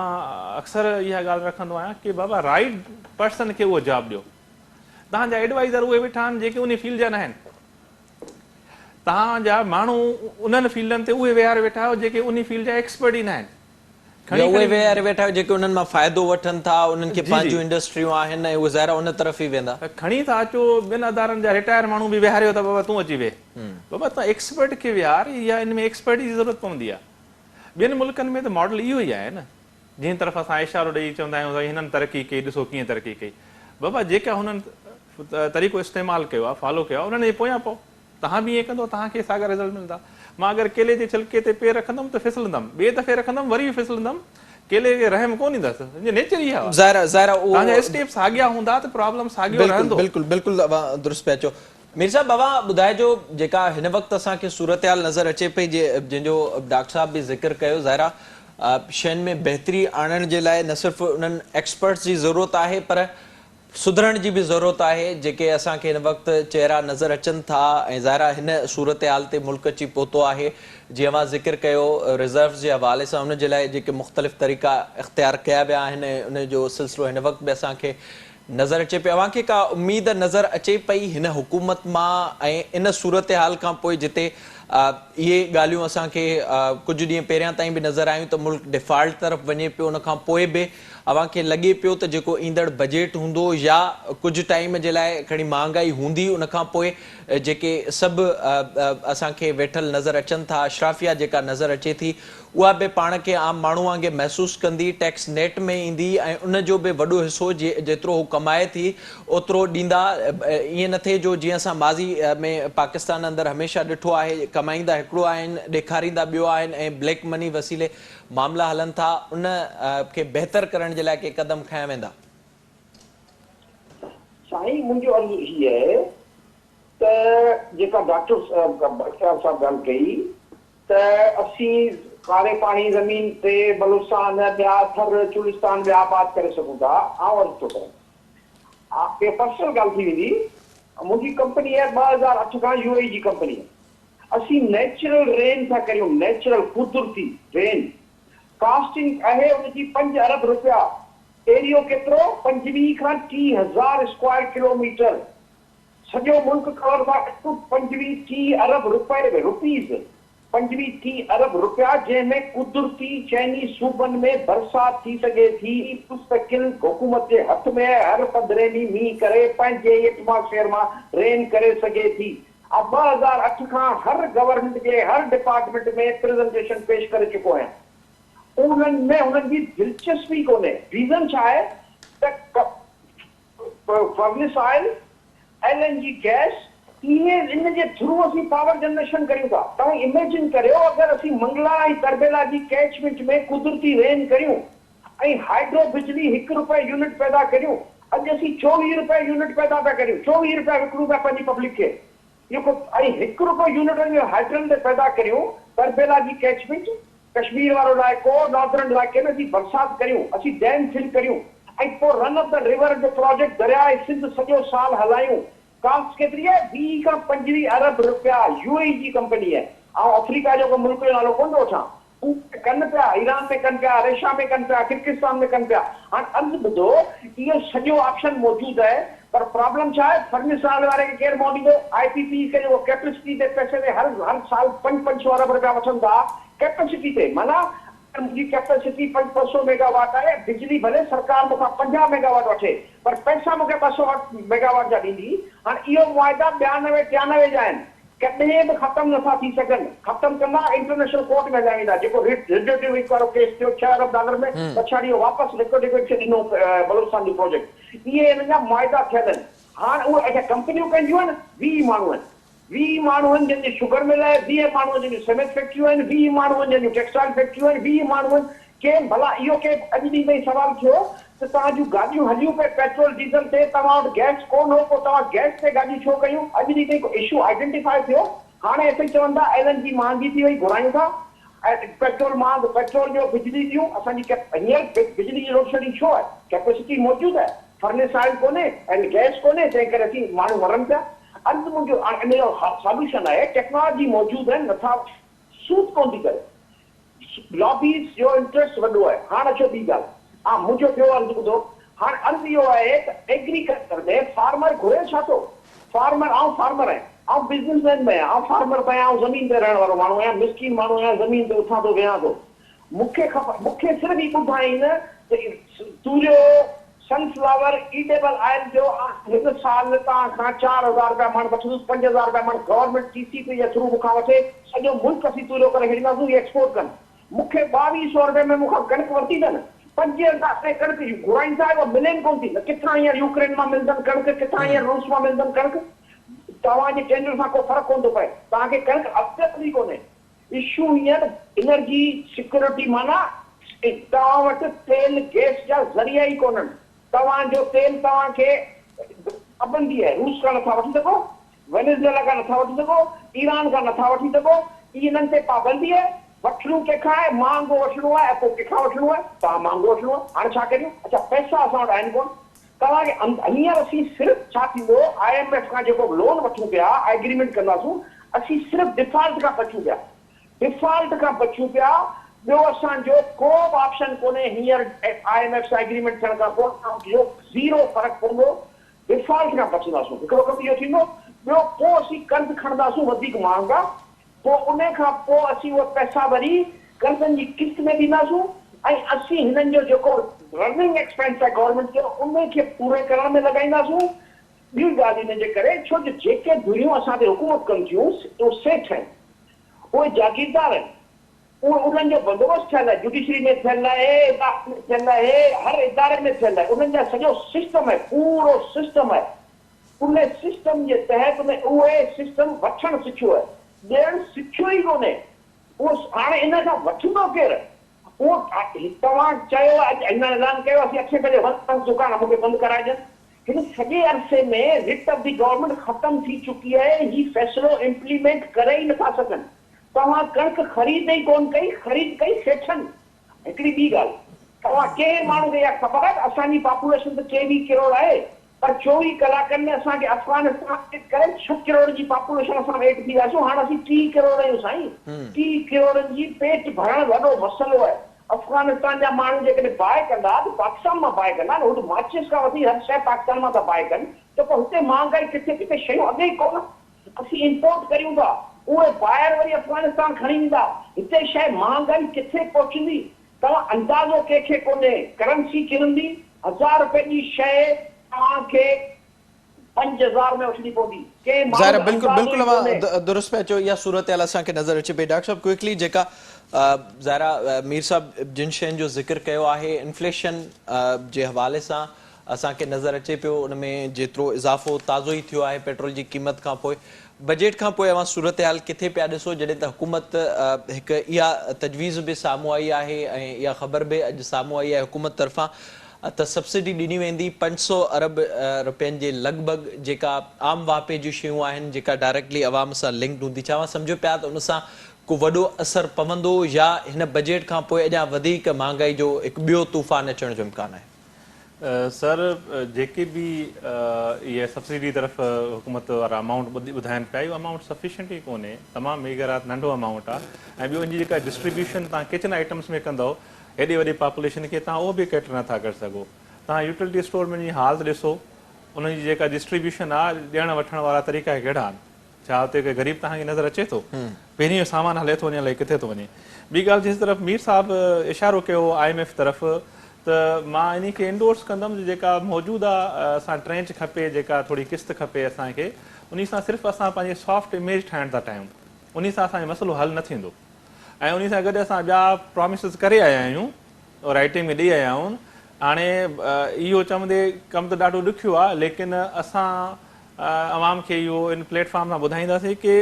अक्सर इहा ॻाल्हि रखंदो आहियां कि बाबा राइट पर्सन खे उहो जॉब ॾियो। तव्हांजा एडवाइज़र उहे वेठा आहिनि जेके उन फील्ड जा न आहिनि, तव्हांजा माण्हू उन्हनि फील्डनि ते उहे वेहारे वेठा आहियो जेके उन फील्ड जा एक्सपर्ट ई न आहिनि। उहे वेहारे वेठा आहियो जेके उन्हनि मां फ़ाइदो वठनि था, उन्हनि खे पंहिंजूं इंडस्ट्रियूं आहिनि ऐं उहे ज़ाहिर उन तरफ़ ई वेंदा। खणी था अचो ॿियनि अदारनि जा रिटायर माण्हू बि वेहारियो त बाबा तूं अची वेह, बाबा तव्हां एक्सपर्ट खे विहार, या इन में एक्सपर्ट जी ज़रूरत पवंदी आहे। ॿियनि मुल्कनि में त मॉडल इहो ई आहे न, जिन तरफ़ असां इशारो ॾेई चवंदा आहियूं हिननि तरक़ी कई, ॾिसो कीअं तरक़ी कई। बाबा जेका हुननि तरीक़ो इस्तेमालु कयो आहे, फॉलो कयो आहे, उन्हनि जे पोयां पोइ तव्हां बि ईअं कंदो, तव्हांखे साॻा रिज़ल्ट मिलंदा। मां अगरि केले जे छिलके ते पेर रखंदुमि त फिसलंदुमि, ॿिए दफ़े रखंदुमि वरी बि फिसलंदुमि, केले खे रहम कोन ईंदसि, नेचर ई आहे। तव्हांजा स्टेप साॻिया हूंदा त प्रॉब्लम साॻियो रहंदो। बिल्कुलु बिल्कुलु दुरुस्त पिया चओ। मीर साहब, बाबा ॿुधाइजो जेका हिन वक़्तु असांखे सूरत हाल नज़र अचे पई, जंहिंजो डॉक्टर साहब बि ज़िक्र कयो, ज़ाहिरा शयुनि में बहितरी आणण जे लाइ न सिर्फ़ु उन्हनि एक्सपर्ट्स जी ज़रूरत आहे पर सुधरण जी बि ज़रूरत आहे, जेके असांखे हिन वक़्तु चहिरा नज़र अचनि था। ऐं ज़ाहिरा हिन सूरत हाल ते मुल्क अची पहुतो आहे, जीअं मां ज़िक्र कयो रिज़र्व्स जे हवाले सां, उन जे लाइ जेके मुख़्तलिफ़ तरीक़ा इख़्तियार कया विया आहिनि, उन जो सिलसिलो हिन वक़्तु बि असांखे नज़र अचे पियो। अव्हांखे का उमेद नज़र अचे पई हिन हुकूमत मां ऐं इन सूरत हाल खां पोइ जिते इहे ॻाल्हियूं असांखे कुझु ॾींहं पहिरियां ताईं बि नज़र आयूं त मुल्क डिफॉल्ट तरफ़ वञे पियो, उन खां पोइ बि अव्हांखे लॻे पियो त जेको ईंदड़ बजट हूंदो या कुझु टाइम जे लाइ खणी महांगाई हूंदी, उन खां पोइ जेके सभु असांखे वेठल नज़र अचनि था, अशराफिया जेका नज़र अचे थी, उहा बि पाण खे आम माण्हू वांगुरु महसूसु कंदी, टैक्स नेट में ईंदी ऐं उन जो बि वॾो हिसो जेतिरो हू कमाए थी ओतिरो ॾींदा। ईअं न थिए जो जीअं असां माज़ी में पाकिस्तान अंदरि हमेशह ॾिठो आहे, कमाईंदा हिकिड़ो आहिनि, ॾेखारींदा ॿियो आहिनि ऐं ब्लैक मनी वसीले मामला हलनि था। उन खे बहितर करण जे लाइ के क़दम खयां वेंदा? साईं, मुंहिंजो अर्ज़ु हीअ आहे त जेका डॉक्टर साहब ॻाल्हि कई त असीं कारे पाणी ज़मीन ते बलूचिस्तान ॿिया थर चुलिस्तान ॿिया आबाद करे सघूं था। आउं अर्ज़ु थो कयां, पर्सनल ॻाल्हि थी वेंदी। मुंहिंजी कंपनी आहे 2008 खां UAE जी कंपनी आहे। असीं नेचुरल रेन था करियूं, नेचुरल कुदरती रेन। कास्टिंग आहे उनजी 5 अरब रुपया। एरियो केतिरो? 25 खां 30,000 स्क्वायर किलोमीटर। सॼो मुल्क कवर था 25-30 अरब रुपए रुपीज़, 25-30 अरब रुपया, जंहिंमें कुदरती चइनी सूबनि में बरसाति थी सघे थी। मुस्तकिल हुकूमत जे हथ में हर पंद्रहें ॾींहुं मींहुं करे पंहिंजे एटमॉस्फेयर मां रेन करे सघे थी। 2008 खां हर गवर्नमेंट जे हर डिपार्टमेंट में प्रेज़ेंटेशन पेश करे चुको आहियां। उन्हनि में उन्हनि जी दिलचस्पी कोन्हे। रीज़न छा आहे त फर्नेस ऑयल, LNG गैस, इन जे थ्रू असीं पावर जनरेशन करियूं था। तव्हां इमेजिन करियो अगरि असीं मंगला ऐं करबेला जी कैचमेंट में कुदरती रेन करियूं ऐं हाइड्रो बिजली 1 रुपए यूनिट पैदा करियूं। अॼु असीं 24 रुपए यूनिट पैदा पिया करियूं, 24 रुपया विकिणूं पिया पंहिंजी पब्लिक खे। ऐं 1 रुपए यूनिट हाइड्रल ते पैदा करियूं करबेला जी कैचमेंट कश्मीर वारो इलाइक़ो नॉर्दर्न इलाइक़े में असीं बरसाति करियूं, असीं डैम फिल करियूं ऐं पोइ रन ऑफ द रिवर जो प्रोजेक्ट दरियाए सिंध सॼो साल हलायूं। कास्ट केतिरी आहे? 20 खां 25 अरब रुपया यूएई जी कंपनी आहे। ऐं अफ्रीका जो को मुल्क जो नालो कोन थो वठां, कनि पिया, ईरान में कनि पिया, रशिया में कनि पिया, किर्गिस्तान में कनि पिया। हाणे अर्ज़ु ॿुधो, इहो सॼो ऑप्शन मौजूदु आहे, पर प्रॉब्लम छा आहे? फर्नेस वारे खे केरु मोड़ींदो? आईपीपी खे जेको कैपेसिटी ते पैसे ते हर साल 500 अरब रुपया वठनि था कैपेसिटी ते। माना मुंहिंजी कैपेसिटी 500 मेगावाट आहे, बिजली भले सरकार मूंखां 50 मेगावाट वठे, पर पैसा मूंखे 200 मेगावाट जा ॾींदी। हाणे इहो मुआइदा 92 93 जा आहिनि, कॾहिं बि ख़तमु नथा थी सघनि। ख़तमु कंदा इंटरनेशनल कोर्ट में हलाईंदा, जेको रिलेटिव वारो केस थियो $6 अरब में, पछाड़ी वापसि लिक्विडेट खे ॾिनो बलूचिस्तान जो प्रोजेक्ट। इहे हिन जा मुआइदा थियल आहिनि। हाणे उहे कंपनियूं कंदियूं आहिनि, 20 माण्हू आहिनि, 20 माण्हू आहिनि जंहिंजी शुगर मिल आहे, 20 माण्हू आहिनि जंहिंजी सीमेंट फैक्ट्रियूं आहिनि, 20 माण्हू आहिनि जंहिंजूं टेक्सटाइल फैक्ट्रियूं आहिनि, 20 माण्हू आहिनि। केरु भला इहो केरु अॼु ॾींहुं ताईं सवाल थियो त तव्हां जूं गाॾियूं हलियूं पिया पेट्रोल डीज़ल ते, तव्हां वटि गैस कोन हो, पोइ तव्हां गैस ते गाॾियूं छो कयूं? अॼु ॾींहुं ताईं को इशू आइडेंटिफाई थियो? हाणे असीं चवंदा LNG महांगी थी वई, घुरायूं था, ऐं पेट्रोल महांग, पेट्रोल जो बिजली ॾियूं असांजी हींअर बिजली जी लोड शेडिंग छो आहे? कैपेसिटी मौजूदु आहे, फर्नेस आयल कोन्हे ऐं गैस कोन्हे, तंहिं करे असीं माण्हू मरनि पिया। अंत मुंहिंजो इन जो सॉल्यूशन आहे, टेक्नोलॉजी मौजूदु आहे, नथा सूट कोन थी करे, लॉबीज़ जो इंट्रस्ट वॾो आहे। हाणे अचो ॿी ॻाल्हि, मुंहिंजो ॿियो अर्ज़ु ॿुधो। हाणे अर्ज़ु इहो आहे त एग्रीकल्चर में फार्मर घुरे छा थो? फार्मर, आउं फार्मर आहियां, आउं बिज़नेसमैन में आहियां, आउं फार्मर में आहियां, आउं ज़मीन ते रहण वारो माण्हू आहियां, मिस्कीन माण्हू आहियां, ज़मीन ते उथां थो वेहां थो। मूंखे सिर्फ़ु ई ॿुधाईनि त तूरियो, सनफ्लावर, ईडेबल ऑयल जो हिकु साल तव्हां खां 4000 रुपया मण वठंदुसि, 5000 रुपया मण गवर्नमेंट TCP जे थ्रू मूंखां वठे, सॼो मुल्क असीं तूरियो करे छॾींदासीं, एक्सपोर्ट कनि। मूंखे 2200 रुपए में मूंखां कणिक वरिती अथनि, 5000 में कणिक घुराइनि था, उहा मिलेनि कोन थी। किथां हींअर यूक्रेन मां मिलंदनि कणिक, किथां हींअर रूस मां मिलंदनि कणिक। तव्हांजे टेंडर सां को फ़र्क़ु कोन थो पए, तव्हांखे कणिक अवेलेबल कोन्हे। इशू हींअर एनर्जी सिक्योरिटी, माना तव्हां वटि तेल गैस जा ज़रिया ई कोन्हनि। तव्हांजो तेल तव्हांखे पाबंदी आहे, रूस खां नथा वठी सघो, वेनेज़ुएला खां नथा वठी सघो, ईरान खां नथा वठी सघो, इन्हनि ते पाबंदी आहे। वठणो कंहिंखां आहे, महांगो वठणो आहे, ऐं पोइ कंहिंखां वठणो आहे, तव्हां महांगो वठणो आहे। हाणे छा करियूं? अच्छा, पैसा असां वटि आहिनि कोन। तव्हांखे हींअर असीं सिर्फ़ु छा थींदो, IMF खां जेको लोन वठूं पिया, एग्रीमेंट कंदासूं, असीं सिर्फ़ु डिफॉल्ट खां बचूं पिया, डिफॉल्ट खां बचूं पिया। ॿियो असांजो को बि ऑप्शन कोन्हे हींअर IMF सां एग्रीमेंट थियण खां पोइ, ज़ीरो फ़र्क़ु पवंदो, डिफॉल्ट खां बचंदासूं। हिकिड़ो कमु इहो थींदो। ॿियो पोइ असीं कर्ज़ खणंदासूं वधीक महांगा, पोइ उन खां पोइ असीं उहे पैसा वरी कर्ज़नि जी किस्त में ॾींदासूं, ऐं असीं हिननि जो जेको रनिंग एक्सपेंस आहे गवर्नमेंट जो, उन खे पूरे करण में लॻाईंदासूं। ॿी ॻाल्हि हिन जे करे, छो जो जेके दुनियूं असां ते हुकूमत कनि थियूं, उहे सेठ आहिनि, उहे जागीरदार आहिनि, उहे उन्हनि जो बंदोबस्तु थियल आहे, जुडिशरी में थियल आहे, में थियल आहे, हर इदारे में थियल आहे। उन्हनि जा सॼो सिस्टम आहे, पूरो सिस्टम आहे। उन सिस्टम जे तहत में उहे सिस्टम वठणु सिखियो आहे, ॾियणु सिखियो ई कोन्हे। उहो हाणे इन खां वठंदो केरु? उहो तव्हां चयो अॼु हिन ऐलान कयो असीं 8 बजे वक़्तु दुकान मूंखे बंदि कराए ॾियनि। हिन सॼे अरसे में रिट ऑफ दी गवर्नमेंट ख़तम थी चुकी आहे, हीउ फ़ैसिलो इम्प्लीमेंट करे ई नथा सघनि। तव्हां कणिक ख़रीद ई कोन कई, ख़रीद कई सेठनि। हिकिड़ी ॿी ॻाल्हि, तव्हां कंहिं माण्हू खे इहा ख़बर आहे त असांजी पॉपुलेशन त 23 करोड़ आहे, पर 24 कलाकनि में असांखे अफ़गानिस्तान करे 6 करोड़ जी पॉपुलेशन असां हेठि थी वियासीं। हाणे असीं 30 करोड़ आहियूं साईं। 30 करोड़नि जी पेट भरणु वॾो मसइलो आहे। अफ़गानिस्तान जा माण्हू जेकॾहिं बाहि कंदा त पाकिस्तान मां बाहि कंदा, हुते माचिस खां वठी हर शइ पाकिस्तान मां था बाहि कनि, त पोइ हुते महांगाई किथे किथे शयूं अॻे ई कोन। असीं इम्पोर्ट करियूं था, उहे ॿाहिरि वरी अफ़गानिस्तान खणी ईंदा, हिते शइ महांगाई किथे पहुचंदी? तव्हां अंदाज़ो कंहिंखे कोन्हे। करंसी किरंदी, 1000 रुपए जी शइ तव्हांखे 5000 में वठणी पवंदी। ज़ाहिर बिल्कुलु बिल्कुलु अवां दुरुस्त पे अचो, इहा सूरत हाल असांखे नज़र अचे पई। डॉक्टर साहब क्विकली जेका ज़ाहिरा मीर साहब जिन शयुनि जो ज़िक्र कयो आहे, इन्फ्लेशन जे हवाले सां असांखे नज़र अचे पियो, उन में जेतिरो इज़ाफ़ो ताज़ो ई थियो आहे पेट्रोल जी क़ीमत खां पोइ, बजट खां पोइ अवां सूरत हाल किथे पिया ॾिसो, जॾहिं त हुकूमत हिकु इहा तजवीज़ बि साम्हूं आई आहे ऐं इहा ख़बर बि अॼु साम्हूं आई आहे हुकूमत तरफ़ां त सब्सिडी ॾिनी वेंदी 500 अरब रुपयनि जे लॻभॻि, जेका आम वापे जूं शयूं आहिनि, जेका डायरेक्टली अवाम सां लिंक्ड हूंदी। छा सम्झो पिया त उन सां को वॾो असरु पवंदो या हिन बजट खां पोइ अञा वधीक महांगाई जो हिकु ॿियो तूफ़ान अचण जो इम्कान आहे? सर, जेके बि इहे सब्सिडी तरफ़ हुकूमत वारा अमाउंट ॿुधाइनि पिया, इहो अमाउंट सफिशिएंट ई कोन्हे, तमामु मेगरात नंढो अमाउंट आहे। ऐं ॿियो इनजी जेका डिस्ट्रीब्यूशन तव्हां किचन आइटम्स में कंदव, हेॾे वॾे पॉपुलेशन खे तव्हां उहो बि कैटर नथा करे सघो। तव्हां यूटिलिटी स्टोर में जी हालत ॾिसो, उनजी जेका डिस्ट्रीब्यूशन आहे, ॾियण वठण वारा तरीक़ा कहिड़ा आहिनि? छा हुते के ग़रीब तव्हांखे नज़र अचे थो? पहिरीं सामान हले थो वञे, अलाए किथे थो वञे। ॿी ॻाल्हि जिस तरफ़ मीर साहिबु इशारो कयो IMF तरफ़, त मां इन खे इंडोर्स कंदुमि, जेका मौजूदा असां ट्रेंच खपे, जेका थोरी किस्त खपे असांखे, उन सां सिर्फ़ु असां पंहिंजे सॉफ्ट इमेज ठाहिण था चाहियूं, उन सां असांजो मसइलो हल न थींदो। ऐं उन सां गॾु असां ॿिया प्रोमिसिस करे आया आहियूं, राइटिंग में ॾेई आया आहियूं। हाणे इहो चवंदे कमु त ॾाढो ॾुखियो आहे, लेकिन असां अवाम खे इहो इन प्लेटफॉर्म सां ॿुधाईंदासीं की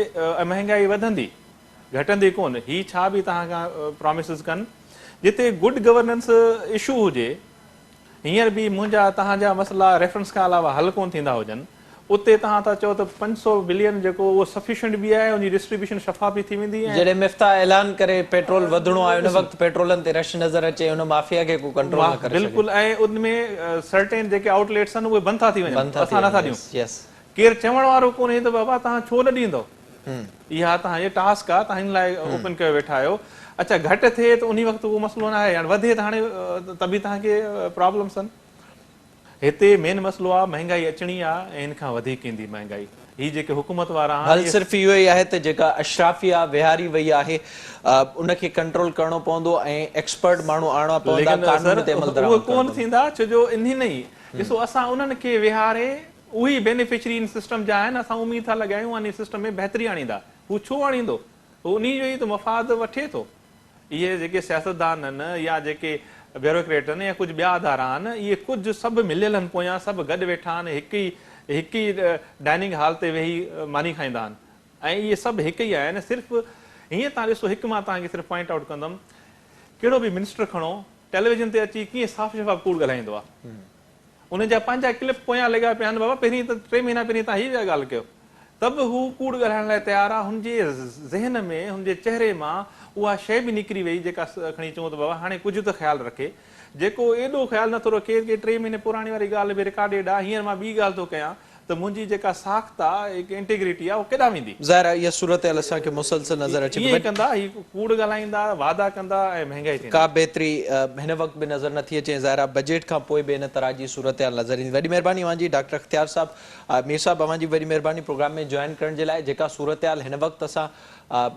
महांगाई वधंदी, घटंदी कोन। ही छा बि तव्हां खां प्रोमिसिस कनि, जिते गुड गवर्नेंस इशू हुजे, हींअर बि मुंहिंजा तव्हांजा मसइला रेफरेंस खां अलावा हल कोन थींदा हुजनि, उते तव्हां था चओ त 500 बिलियन जेको उहो सफिशिएंट बि आहे, उनजी डिस्ट्रीब्यूशन शफ़ाफ़ी थी वेंदी। जॾहिं मिफ्ता ऐलान करे पेट्रोल वधणो आहे, उन वक़्तु पेट्रोलनि ते रश नज़र अचे, उन माफ़िया खे को कंट्रोल न करे सघे। बिल्कुलु, ऐं उनमें सर्टेन जेके आउटलेट्स आहिनि उहे बंदि था थी वञनि, असां नथा ॾियूं। केरु चवण वारो कोन्हे त बाबा तव्हां छो न ॾींदव, इहा तव्हांजे टास्क आहे, तव्हां हिन लाइ ओपन कयो वेठा आहियो। अच्छा, घटि थिए त उन वक़्तु उहो मसइलो न आहे, हाणे वधे त हाणे त बि तव्हांखे प्रॉब्लम्स आहिनि। हिते मेन मसइलो आहे महांगाई अचणी आहे, ऐं हिन खां वधीक ईंदी महांगाई। ही जेके हुकूमत वारा हल सिर्फ़ु इहो ई आहे त जेका अशराफिया विहारी वई आहे, उनखे कंट्रोल करणो पवंदो ऐं एक्सपर्ट माण्हू आणणा पवंदा, कानून ते अमल उहो कोन थींदा, छो जो इन ई ॾिसो असां उन्हनि खे विहारे उही बेनिफिशरी इन सिस्टम जा आहिनि, असां उमीद था लॻायूं इन सिस्टम में बहितरी आणींदा। हू छो आणींदो? हू उन जो ई त मफ़ाद वठे थो। इहे जेके सियासतदान आहिनि या जेके ब्यूरोक्रेट आहिनि या कुझु ॿिया अदारा आहिनि, इहे कुझु सभु मिलियल आहिनि, पोयां सभु गॾु वेठा आहिनि, हिकु ई डाइनिंग हॉल ते वेही मानी खाईंदा आहिनि, ऐं इहे सभु हिकु ई आहिनि। सिर्फ़ु हीअं तव्हां ॾिसो, हिकु मां तव्हांखे सिर्फ़ु पॉइंट आउट कंदुमि, कहिड़ो बि मिनिस्टर खणो, टेलीविजन ते अची कीअं साफ़ शफ़ाफ़ कूड़ ॻाल्हाईंदो आहे, उन जा पंहिंजा क्लिप पोयां लॻा पिया आहिनि। बाबा पहिरीं त 3 महीना पहिरीं तव्हां हीअ ॻाल्हि कयो, त बि हू कूड़ ॻाल्हाइण लाइ तयारु आहे। हुनजे ज़हन में, हुनजे चहिरे मां उहा शइ बि निकिरी वई, जेका खणी चऊं त बाबा हाणे कुझु त ख़्यालु रखे, जेको एॾो ख़्यालु नथो रखे कि 3 महीने पुराणी वारी ॻाल्हि बि रिकॉर्डेड आहे। हींअर मां ॿी ॻाल्हि थो कयां त मुंहिंजी जेका साख़्त आहे, हिकु इंटीग्रिटी आहे, उहो केॾांहुं वेंदी? ज़ाहिर आहे इहा सूरत असांखे मुसलसल नज़र अचे ईअं कंदा, ही कूड़ ॻाल्हाईंदा, वादा कंदा ऐं महांगाई थींदी। का बेहतरी हिन वक़्तु बि नज़र नथी अचे। ज़ाहिर आहे बजट खां पोइ बि हिन तरह जी सूरत नज़र ईंदी। वॾी महिरबानी अवांजी डॉक्टर अख्तियार साहब, मीर साहब, अवांजी वॾी महिरबानी प्रोग्राम में जॉइन करण जे लाइ। जेका सूरत हिन वक़्तु असां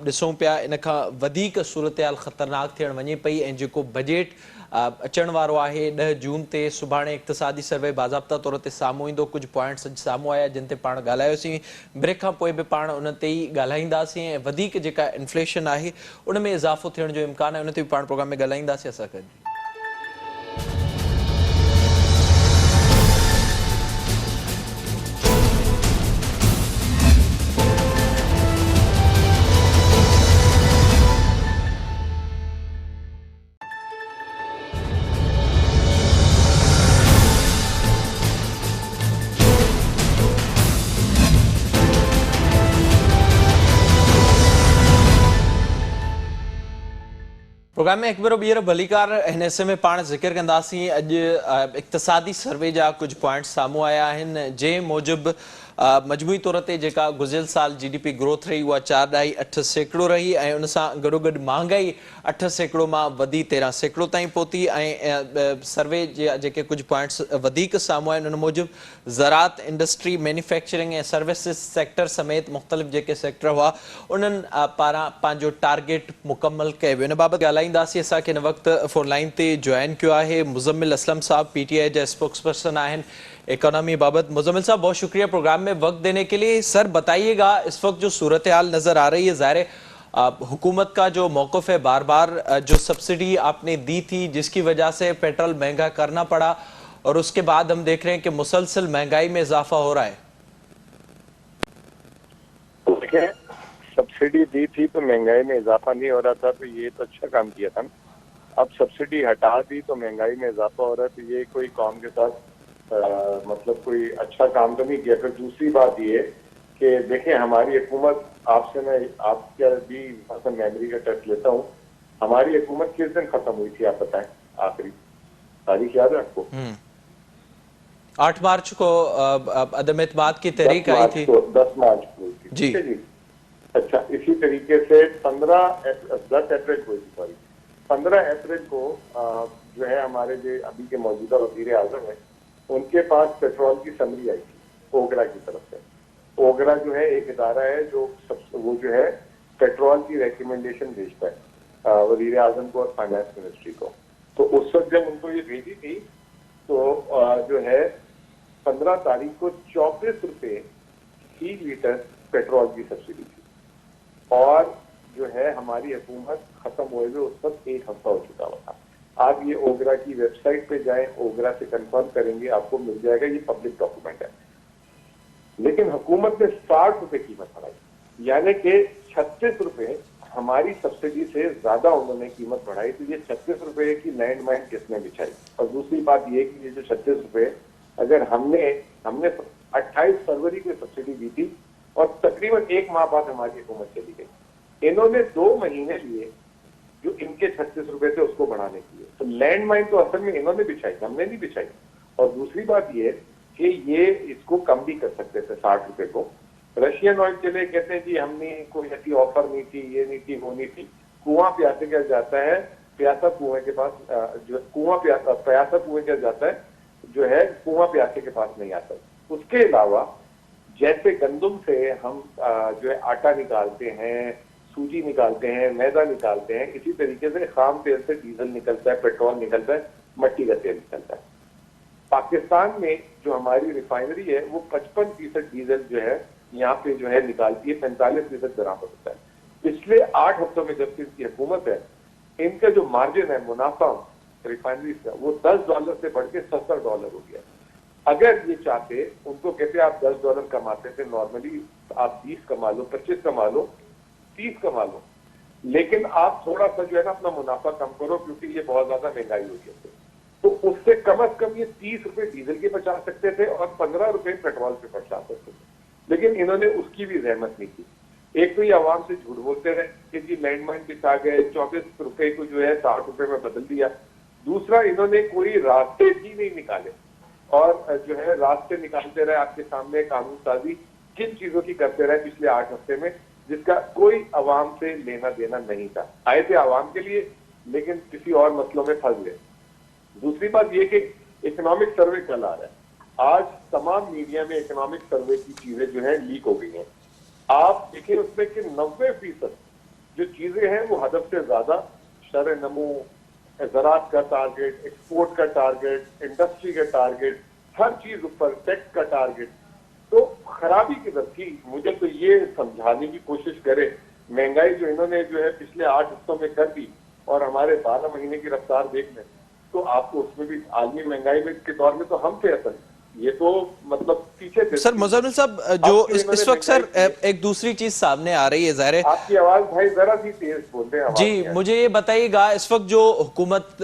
ॾिसूं पिया, इन खां वधीक सूरत ख़तरनाक थियण वञे पई, ऐं जेको बजट अचण वारो आहे 10 जून ते, सुभाणे इक़्तिसादी सर्वे बाज़ाब्ता तौर ते साम्हूं ईंदो। कुझु पॉइंट्स साम्हूं आया जिन ते पाण ॻाल्हायोसीं। ब्रेक खां पोइ बि पाण उन ते ई ॻाल्हाईंदासीं, ऐं वधीक जेका इन्फ्लेशन आहे उन में इज़ाफ़ो थियण जो इम्कान आहे, उन ते बि पाण प्रोग्राम में ॻाल्हाईंदासीं। असां गॾु प्रोग्राम में हिकु भेरो ॿीहर भलीकार हिन हिसे में पाण ज़िक्र कंदासीं। अॼु इक़्तिसादी सर्वे जा कुझु पॉइंट्स साम्हूं आया आहिनि, जंहिं मूजिबि मजमूई तौर ते जेका गुज़िरियल साल GDP ग्रोथ रही उहा 4.8% रही, ऐं उन सां गॾोगॾु महांगाई 8% मां वधी 13% ताईं पहुती। ऐं सर्वे जा जेके कुझु पॉइंट्स वधीक साम्हूं आहिनि, उन मूजिबि ज़रात, इंडस्ट्री, मैन्युफैक्चरिंग ऐं सर्विसिस सेक्टर समेत मुख़्तलिफ़ जेके सेक्टर हुआ, उन्हनि पारां पंहिंजो टारगेट मुकमल कयो वियो। इन बाबति ॻाल्हाईंदासीं। असांखे हिन वक़्तु फोन लाइन ते जॉइन कयो आहे मुज़म्मिल असलम साहब, PTI जा स्पोक्स पर्सन आहिनि इकोनॉमी बाबत। मुज़म्मिल साहब, बहुत शुक्रिया प्रोग्राम में वक्त देने के लिए। सर बताइएगा, इस वक्त जो सूरत हाल नज़र आ रही है, ज़ाहिर हुकूमत का जो मौक़िफ़ है, बार बार जो सब्सिडी आपने दी थी जिसकी वजह से पेट्रोल महंगा करना पड़ा, और उसके बाद हम देख रहे हैं कि मुसलसल महंगाई में इजाफा हो रहा है। देखिए, सब्सिडी दी थी तो महंगाई में इजाफा नहीं हो रहा था, तो ये तो अच्छा काम किया था। अब सब्सिडी हटा दी तो महंगाई में इजाफा हो रहा है, तो ये कोई कौम के साथ मतलब कोई अच्छा काम तो नहीं किया। फिर दूसरी बात ये कि देखें हमारी हुकूमत, आपसे मैं आपका भी मतलब मेमोरी का टेस्ट लेता हूँ, हमारी हुकूमत किस दिन खत्म हुई थी आप बताएं, आखिरी तारीख याद है आपको? 8 मार्च को अदम एतमाद की 10 तहरीक आई मार्च थी। को 10 मार्च को हुई थी, जी। ठीक है जी। अच्छा, इसी तरीके से 10 अप्रैल को, सॉरी 15 अप्रैल को जो है हमारे जो अभी के मौजूदा वजीर आजम है, उनके पास पेट्रोल की समरी आई थी ओगरा की तरफ से। ओगरा जो है एक इदारा है जो वो जो है पेट्रोल की रिकमेंडेशन भेजता है वजीर आजम को और फाइनेंस मिनिस्ट्री को। तो उस वक्त जब उनको ये भेजी थी तो जो है 15 तारीख को 34 रुपए फी लीटर पेट्रोल की सब्सिडी थी, और जो है हमारी हुकूमत खत्म हुए हुए उस वक्त 1 हफ्ता हो चुका हुआ था। आप ये ओगरा की वेबसाइट पे जाएं, ओगरा से कंफर्म करेंगे, आपको मिल जाएगा, ये पब्लिक डॉक्यूमेंट है। लेकिन हुकूमत ने 60 रुपए कीमत बढ़ाई, यानी कि 36 रुपए हमारी सब्सिडी से ज्यादा उन्होंने कीमत बढ़ाई। तो ये 36 रुपए की लैंड माइन किसने बिछाई? और दूसरी बात ये कि ये जो 36 रुपए, अगर हमने 28 फरवरी को सब्सिडी दी थी और तकरीबन 1 माह बाद हमारी हुकूमत चली गई, इन्होंने 2 महीने लिए जो इनके 36 रुपए थे उसको बढ़ाने के लिए। तो लैंड माइन तो असल में इन्होंने बिछाई, हमने नहीं बिछाई। और दूसरी बात ये कि ये इसको कम भी कर सकते थे 60 रुपए को। रशियन ऑयल चले कहते हैं जी हमने कोई ऐसी ऑफर नहीं थी, ये नहीं थी, वो नहीं थी। कुआं प्यासे क्या जाता है, प्यासा कुएं के पास जो कुआं प्यासा कुएं क्या जाता है, जो है कुआं प्यासे के पास नहीं आता। उसके अलावा जैसे गंदुम से हम जो है आटा निकालते हैं, सूजी निकालते हैं, मैदा निकालते हैं, इसी तरीके से खाम तेल से डीजल निकलता है, पेट्रोल निकलता है, मट्टी का तेल निकलता है। पाकिस्तान में जो हमारी रिफाइनरी है वो 55% डीजल जो है यहाँ पे जो है निकालती है, 45% बरामद होता है। पिछले 8 हफ्तों में जब इनकी हुकूमत है, इनका जो मार्जिन है मुनाफा रिफाइनरी का वो $10 से बढ़ के $70 हो गया। अगर ये चाहते, उनको कहते आप $10 कमाते थे नॉर्मली, आप 20 कमा लो, 25 कमा लो, 30 कमा लो, लेकिन आप थोड़ा सा जो है ना अपना मुनाफा कम करो क्योंकि ये बहुत ज्यादा महंगाई हो गई है। तो उससे कम अज कम ये 30 रुपए डीजल के बचा सकते थे और 15 रुपए पेट्रोल पे बचा सकते थे, लेकिन इन्होंने उसकी भी रहमत नहीं की। एक तो ये आवाम से झूठ बोलते रहे कि जी लैंडमाइन बिछा गए, 24 रुपए को जो है 60 रुपए में बदल दिया। दूसरा, इन्होंने कोई रास्ते ही नहीं निकाले और जो है रास्ते निकालते रहे। आपके सामने कानून साजी किन चीजों की करते रहे पिछले 8 हफ्ते में, जिसका कोई अवाम से लेना देना नहीं था। आए थे आवाम के लिए लेकिन किसी और मसलों में फंस गए। दूसरी बात यह कि इकोनॉमिक सर्वे कल आ रहा है, आज तमाम मीडिया में इकोनॉमिक सर्वे की चीजें जो है लीक हो गई हैं। आप देखिए उसमें कि 90% जो चीजें हैं वो हदफ से ज्यादा शर नमो, ज़राअत का टारगेट, एक्सपोर्ट का टारगेट, इंडस्ट्री का टारगेट, हर चीज ऊपर, टैक्स का टारगेट। तो खराबी किधर थी? मुझे तो ये समझाने की कोशिश करे, महंगाई जो इन्होंने जो है पिछले 8 हफ्तों में कर दी और हमारे 12 महीने की रफ्तार देख लें तो आपको उसमें भी आलमी महंगाई में के दौर में तो हम थे असल, ये तो मतलब पीछे थे। सर मुज़म्मिल साहब, जो इस वक्त सर एक दूसरी चीज सामने आ रही है, ज़ाहिर है आपकी आवाज भाई जरा सी तेज बोलते हैं। जी, मुझे ये बताइएगा, इस वक्त जो हुकूमत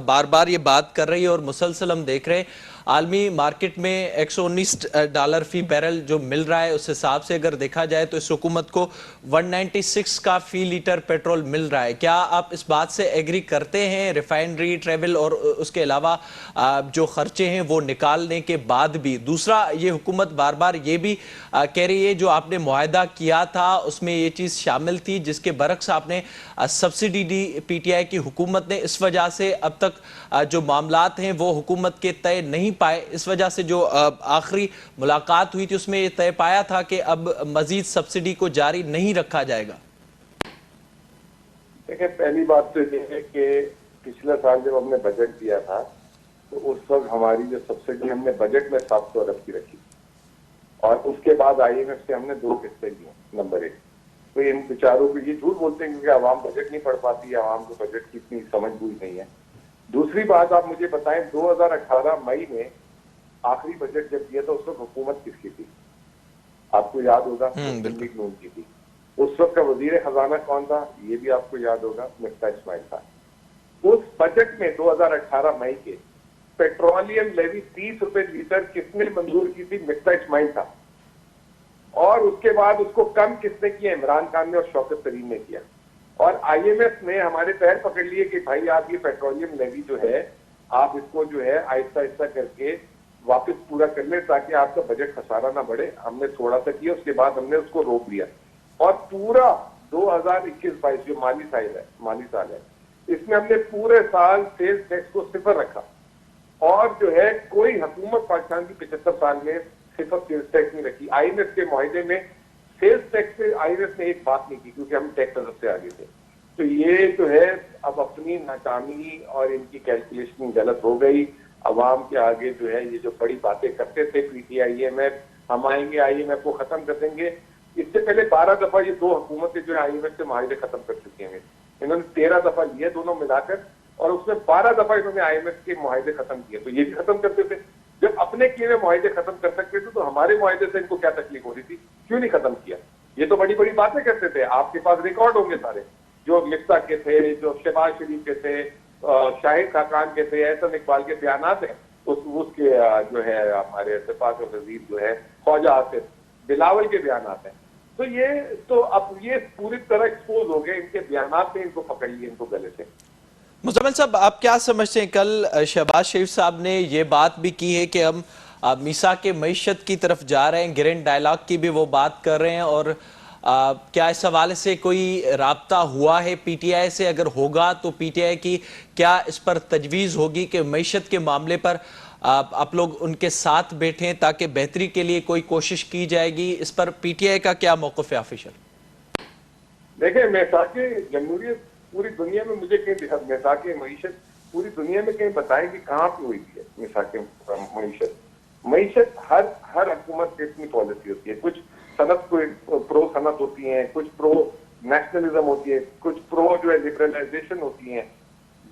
बार बार ये बात कर रही है और मुसलसल हम देख रहे हैं आलमी मार्केट में $119 फी बैरल जो मिल रहा है, उस हिसाब से अगर देखा जाए तो इस हुकूमत को 196 का फी लीटर पेट्रोल मिल रहा है। क्या आप इस बात से एग्री करते हैं? रिफाइनरी, ट्रेवल और उसके अलावा जो खर्चे हैं वो निकालने के बाद भी। दूसरा, ये हुकूमत बार बार ये भी कह रही है जो आपने मुआहदा किया था उसमें ये चीज़ शामिल थी, जिसके बरक्स आपने सब्सिडी दी PTI की हुकूमत ने, इस वजह से अब तक जो मामलात हैं वो हुकूमत के तय नहीं पाए। इस वजह से जो आखिरी मुलाकात हुई थी उसमें ये तय पाया था कि अब मजीद सब्सिडी को जारी नहीं रखा जाएगा। देखिए, पहली बात तो ये है कि पिछले साल जब हमने बजट दिया था तो उस वक्त हमारी जो सब्सिडी हमने बजट में 700 अरब की रखी और उसके बाद IMF से हमने 2 किस्तें ली। नंबर 1, तो इन बेचारों को ये झूठ बोलते हैं क्योंकि आवाम बजट नहीं पढ़ पाती है, आवाम को बजट की इतनी समझ बूझ नहीं है। दूसरी बात, आप मुझे बताएं 2018 मई में आखिरी बजट जब दिया था उस वक्त हुकूमत किसकी थी? आपको याद होगा, दिल्ली नून की थी। उस वक्त का वजीर खजाना कौन था? ये भी आपको याद होगा, मिफ्ता इस्माइल था। उस बजट में 2018 मई के पेट्रोलियम लेवी 30 रुपए लीटर किसने मंजूर की थी? मिफ्ता इस्माइल था। और उसके बाद उसको कम किसने किया? इमरान खान ने और शौकत तरीन ने किया। और IMF ने हमारे पैर पकड़ लिए कि भाई आप ये पेट्रोलियम लेवी जो है आप इसको जो है आहिस्ता आहिस्ता करके वापस पूरा कर ले ताकि आपका बजट खसारा ना बढ़े। हमने थोड़ा सा किया, उसके बाद हमने उसको रोक दिया और पूरा 2021-22 जो माली साल है इसमें हमने पूरे साल सेल्स टैक्स को सिफर रखा। और जो है कोई हुकूमत पाकिस्तान की 75 साल में सिफर सेल्स टैक्स नहीं रखी। IMF के मुआहदे में सेल्स टैक्स से IMF ने एक बात नहीं की क्योंकि हम टैक्स नजर से आगे थे। तो ये जो है अब अपनी नाकामी और इनकी कैलकुलेशन गलत हो गई। अवाम के आगे जो है ये जो बड़ी बातें करते थे PTI IMF, हम आएंगे IMF को खत्म कर देंगे। इससे पहले 12 दफा ये दो हुकूमतें जो है IMF से मुआहदे खत्म कर चुकी हैं। इन्होंने 13 दफा लिए दोनों मिलाकर और उसमें 12 दफा इन्होंने IMF के मुआहदे खत्म किए। तो ये भी खत्म करते थे। जब अपने किए हुए मुआहदे खत्म कर सकते थे तो हमारे मुआहदे से इनको क्या तकलीफ हो रही थी? क्यों नहीं खत्म किया? ये तो बड़ी बड़ी बातें करते थे। आपके पास रिकॉर्ड होंगे सारे, जो मिफ्ता के थे, जो शहबाज शरीफ के थे, शाहिद खाकान के थे, एहसन इकबाल के बयानात हैं। उसके जो है हमारे सिफात वजीर जो है ख्वाजा आसिफ बिलावल के बयानात हैं। तो ये तो अब ये पूरी तरह एक्सपोज हो गए, इनके बयानात ने इनको पकड़ लिए, इनको गले से। मुज़म्मिल साहब, आप क्या समझते हैं? कल शहबाज शरीफ साहब ने ये बात भी की है कि हम मीसा के मईशत की तरफ जा रहे हैं, ग्रीन डायलॉग की भी वो बात कर रहे हैं। और क्या इस हवाले से कोई राब्ता हुआ है PTI से? अगर होगा तो PTI की क्या इस पर तजवीज़ होगी कि मईशत के मामले पर आप लोग उनके साथ बैठें ताकि बेहतरी के लिए कोई कोशिश की जाएगी? इस पर PTI का क्या मौक़िफ़ है ऑफिशियल? देखिए, मैसाके जमहूरियत पूरी दुनिया में मुझे कहीं मैसाके मईशत पूरी दुनिया में कहीं बताएं कि कहाँ पे हुई है मैसाके मईशत हर हुकूमत की अपनी पॉलिसी होती है। कुछ सनत को प्रो सनत होती है, कुछ प्रो नेशनलिज्म होती है, कुछ प्रो जो है लिबरलाइजेशन होती है।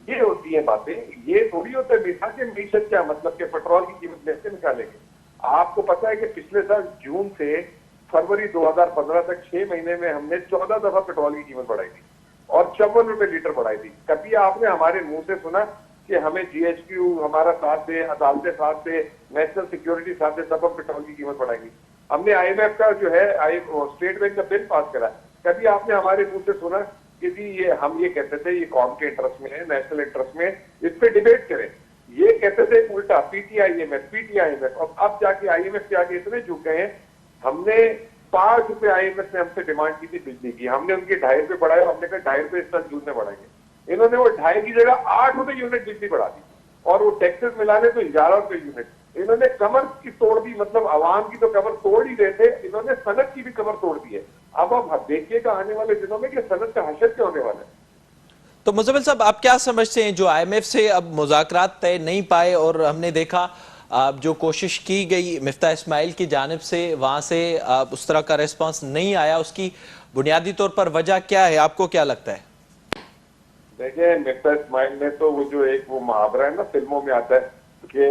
ये होती है बातें। ये थोड़ी होता है मैसाके मईशत क्या मतलब कि पेट्रोल की कीमत कैसे निकालेंगे? आपको पता है कि पिछले साल जून से फरवरी 2015 तक 6 महीने में हमने 14 दफा पेट्रोल की कीमत बढ़ाई थी और 54 रुपए लीटर बढ़ाई थी। कभी आपने हमारे मुंह से सुना कि हमें GHQ हमारा साथ दे, अदालतें साथ दे, नेशनल सिक्योरिटी साथ दे, तब हम पेट्रोल की कीमत बढ़ाएंगे? हमने IMF का जो है स्टेट बैंक का बिल पास करा। कभी आपने हमारे मुंह से सुना कि जी ये हम ये कहते थे ये कौम के इंटरेस्ट में है, नेशनल इंटरेस्ट में, इस पे डिबेट करें? ये कहते थे उल्टा PTI IMF। और अब जाके IMF के आगे इतने झुक गए हैं। हमने 5 रुपए IMF ने हमसे डिमांड की थी बिजली की, हमने उनके 2.5 रुपए बढ़ाए। हमने कहा 2.5 रुपए इस साल जून में बढ़ाएंगे। इन्होंने वो 2.5 की जगह 8 रुपए यूनिट बिजली बढ़ा दी और वो टैक्सेस मिलाने तो 11 रुपए यूनिट। इन्होंने कमर की तोड़ दी, मतलब आवाम की तो कमर तोड़ ही रहे थे, इन्होंने सनत की भी कमर तोड़ दी है। अब देखिएगा आने वाले दिनों में कि सनत का हशर क्या होने वाला है। तो मुज़म्मिल साहब, आप क्या समझते हैं जो IMF से अब मुज़ाकरात तय नहीं पाए और हमने देखा जो कोशिश की गई मिफ्ता इस्माइल की जानिब से, वहाँ से उस तरह का रिस्पांस नहीं आया, उसकी बुनियादी तौर पर वजह क्या है? आपको क्या लगता है? देखिए, मिफ्ता इस्माइल ने तो वो जो एक वो मुहावरा है ना फिल्मों में आता है कि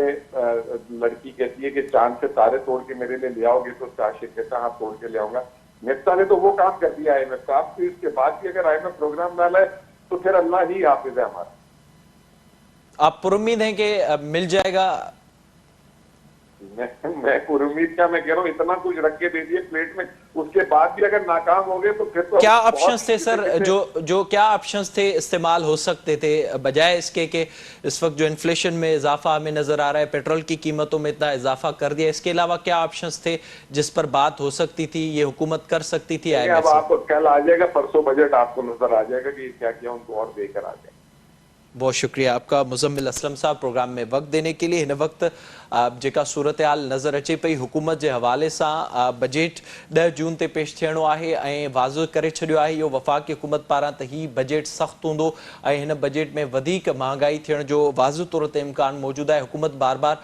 लड़की कहती है कि चांद से तारे तोड़ के मेरे लिए ले आओगे तो उसका आशिक कहता हाँ तोड़ के ले आऊंगा। मिफ्ता ने तो वो काम कर दिया IMF का। आप इसके बाद भी अगर IMF प्रोग्राम ना लाए तो फिर अल्लाह ही हाफिज है हमारा। आप पुरुम्मीद हैं कि मिल जाएगा? मैं पुरुम्मीद क्या, मैं कह रहा हूँ इतना कुछ रख के दे दिए प्लेट में, उसके बाद भी अगर नाकाम हो गए तो फिर तो क्या ऑप्शंस थे सर? जो क्या ऑप्शंस थे इस्तेमाल हो सकते थे बजाय इसके कि इस वक्त जो इन्फ्लेशन में इजाफा हमें नजर आ रहा है, पेट्रोल की कीमतों में इतना इजाफा कर दिया, इसके अलावा क्या ऑप्शंस थे जिस पर बात हो सकती थी, ये हुकूमत कर सकती थी? अब आपको कल आ जाएगा, परसों बजट आपको नजर आ जाएगा कि क्या क्या उनको और देकर आ जाए। बहुत शुक्रिया आपका मुज़म्मिल असलम साहब प्रोग्राम में वक्त देने के लिए। हिन वक्त जेका सूरत हाल नज़र अचे पई हुकूमत के हवाले से बजट 10 जून ते पेश थियणो आहे ऐं वाज़ो करे छॾियो आहे इहो वफ़ाक़ी हुकूमत पारां त ही बजट सख़्तु हूंदो ऐं हिन बजट में वधीक महांगाई थियण जो वाज़ो तौर ते इम्कान मौजूद आहे। हुकूमत बार बार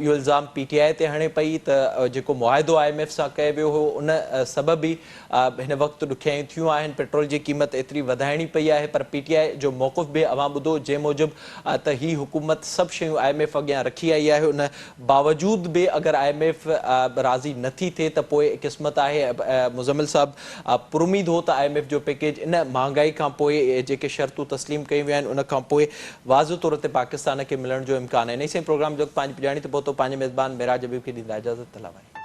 इहो इल्ज़ाम PTI ते हणे पई त जेको मुआहिदो IMF सां कयो वियो हो उन सबब ई हिन वक्त ॾुखियायूं थियूं आहिनि, पेट्रोल जी क़ीमत एतिरी वधाइणी पई आहे। पर PTI जो मौक़िफ़ बि अवां ॿुधो जे मूजिब त ही हुकूमत सभु शयूं IMF अॻियां रखी आई आहे। उन बावजूद भी अगर IMF राज़ी नथी थिए त पोइ क़िस्मत आहे। मुज़म्मिल साहब, पुरुमीद हो त IMF जो पैकेज इन महांगाई खां पोइ जेके शर्तूं तस्लीम कयूं वियूं आहिनि उन खां पोइ वाज़ो तौर ते पाकिस्तान खे मिलण जो इम्कान आहे। इन सां प्रोग्राम जो पंहिंजी ॼाणी त पहुतो पंहिंजे मेज़बान मेराज हबीब खे ॾींदा इजाज़त। तलावाई।